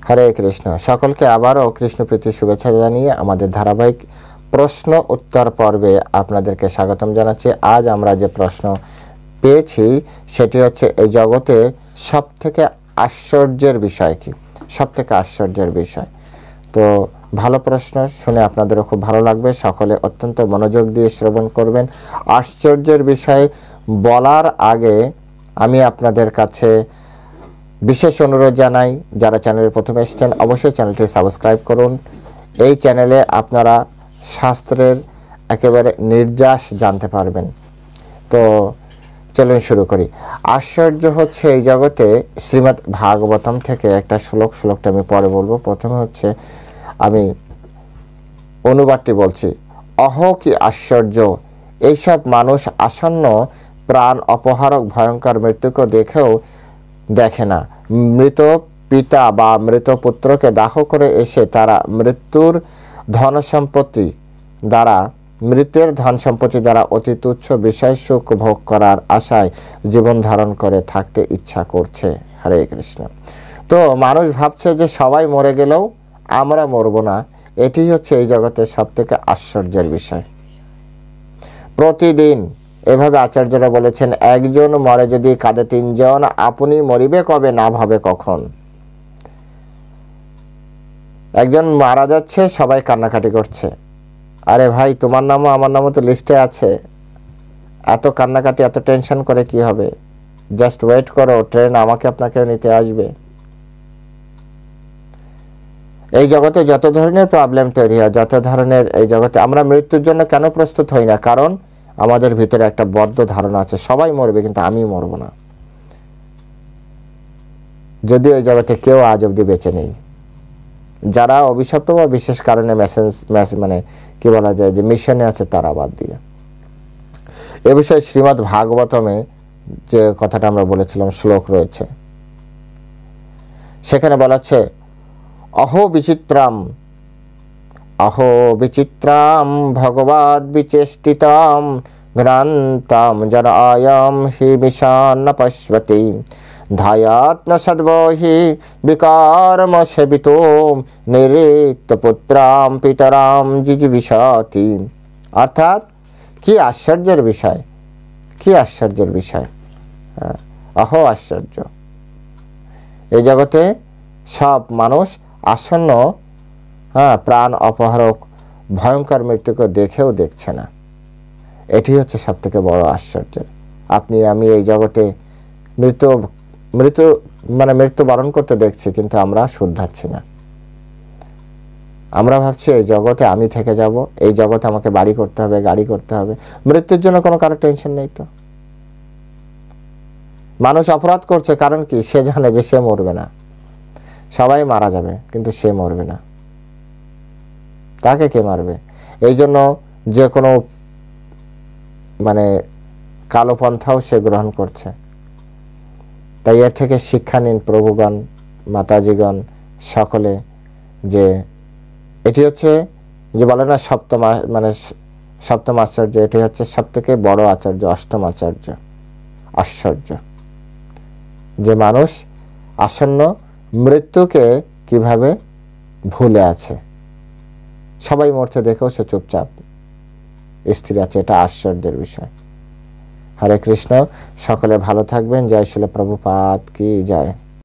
হরে কৃষ্ণ। সকলকে আবারও কৃষ্ণপ্রীতি শুভেচ্ছা জানিয়ে আমাদের ধারাবাহিক প্রশ্ন উত্তর পর্বে আপনাদেরকে স্বাগতম জানাচ্ছি। আজ আমরা যে প্রশ্ন পেয়েছি সেটি হচ্ছে, এই জগতে সবথেকে আশ্চর্যের বিষয় কি? সবথেকে আশ্চর্যের বিষয়। তো ভালো প্রশ্ন, শুনে আপনাদেরও খুব ভালো লাগবে। সকলে অত্যন্ত মনোযোগ দিয়ে শ্রবণ করবেন। আশ্চর্যের বিষয় বলার আগে আমি আপনাদের কাছে বিশেষ অনুরোধ জানাই, যারা চ্যানেলে প্রথমে এসেছেন অবশ্যই চ্যানেলটি সাবস্ক্রাইব করুন। এই চ্যানেলে আপনারা শাস্ত্রের একেবারে নির্যাস জানতে পারবেন। তো চলুন শুরু করি। আশ্চর্য হচ্ছে এই জগতে শ্রীমদ্ ভাগবতম থেকে একটা শ্লোকটা আমি পরে বলবো। প্রথমে হচ্ছে আমি অনুবাদটি বলছি। অহ কি আশ্চর্য! এইসব মানুষ আসন্ন প্রাণ অপহারক ভয়ঙ্কর মৃত্যুকে দেখে না। মৃত পিতা বা মৃত পুত্রকে দাহ করে এসে তারা মৃত্যুর ধন সম্পত্তি দ্বারা অতি তুচ্ছ বিষয় সুখ ভোগ করার আশায় জীবন ধারণ করে থাকতে ইচ্ছা করছে। হরে কৃষ্ণ। তো মানুষ ভাবছে যে সবাই মরে গেলেও আমরা মরব না। এটি হচ্ছে এই জগতের সবথেকে আশ্চর্যের বিষয়। প্রতিদিন এভাবে আচার্যরা বলেছেন, একজন মরে যদি কাঁদে তিনজন, আপনি মরিবে কবে না ভাবে কখন। একজন মারা যাচ্ছে, সবাই কান্নাকাটি করছে। আরে ভাই, তোমার নামও আমার নামও তো লিস্টে আছে, এত কান্নাকাটি এত টেনশন করে কি হবে? জাস্ট ওয়েট করো, ট্রেন আমাকে আপনাকে নিতে আসবে। এই জগতে যত ধরনের প্রবলেম তৈরি হয়, যত ধরনের, এই জগতে আমরা মৃত্যুর জন্য কেন প্রস্তুত হই না? কারণ আমাদের ভিতরে একটা বদ্ধ ধারণা আছে, সবাই মরবে কিন্তু আমি মরব না। যদিও এই জগতে কেউ আজ অব্দি বেঁচে নেই। যারা অভিশপ্ত বা বিশেষ কারণে মানে কি বলা যায় যে মিশনে আছে, তারা বাদ দিয়ে। এ বিষয়ে শ্রীমদ্ ভাগবতমে যে কথাটা আমরা বলেছিলাম শ্লোক রয়েছে, সেখানে বলা হচ্ছে, অহো বিচিত্রাম ভগবদ বিচেষ্টিতাম ঘ্রান্তাম জরায়াম হি মিশান পশ্যতি ধায়াত ন সদ্বহি বিকারম সেবিতোম নিরিক্ত পুত্রাম পিতরাম জিজিবিষাতি। অর্থাৎ কি আশ্চর্যের বিষয়, কি আশ্চর্যের বিষয়। অহো আশ্চর্য! এই জগতে সব মানুষ আসন্ন প্রাণ অপহারক ভয়ঙ্কর মৃত্যুকে দেখেও দেখছে না। এটি হচ্ছে সব থেকে বড় আশ্চর্য। আপনি আমি এই জগতে মৃত্যু বরণ করতে দেখছি, কিন্তু আমরা শুধরাচ্ছি না। আমরা ভাবছি এই জগতে আমি থেকে যাব, এই জগতে আমাকে বাড়ি করতে হবে, গাড়ি করতে হবে। মৃত্যুর জন্য কোনো কারো টেনশন নেই। তো মানুষ অপরাধ করছে কারণ কি? সে জানে যে সে মরবে না। সবাই মারা যাবে কিন্তু সে মরবে না। তাকে কে মারবে? এই জন্য যে কোনো কালো পন্থাও সে গ্রহণ করছে। তাই এর থেকে শিক্ষা নিন প্রভুগণ, মাতাজিগণ সকলে, যে এটি হচ্ছে যে বলে না সপ্তম আশ্চর্য, এটি হচ্ছে সব থেকে বড় আশ্চর্য, অষ্টম আশ্চর্য, যে মানুষ আসন্ন মৃত্যুকে কিভাবে ভুলে আছে। সবাই মরতে দেখেও সে চুপচাপ স্থির আছে। এটা আশ্চর্যের বিষয়। হরে কৃষ্ণ। সকলে ভালো থাকবেন। জয় শ্রীল প্রভুপাদ কি জয়।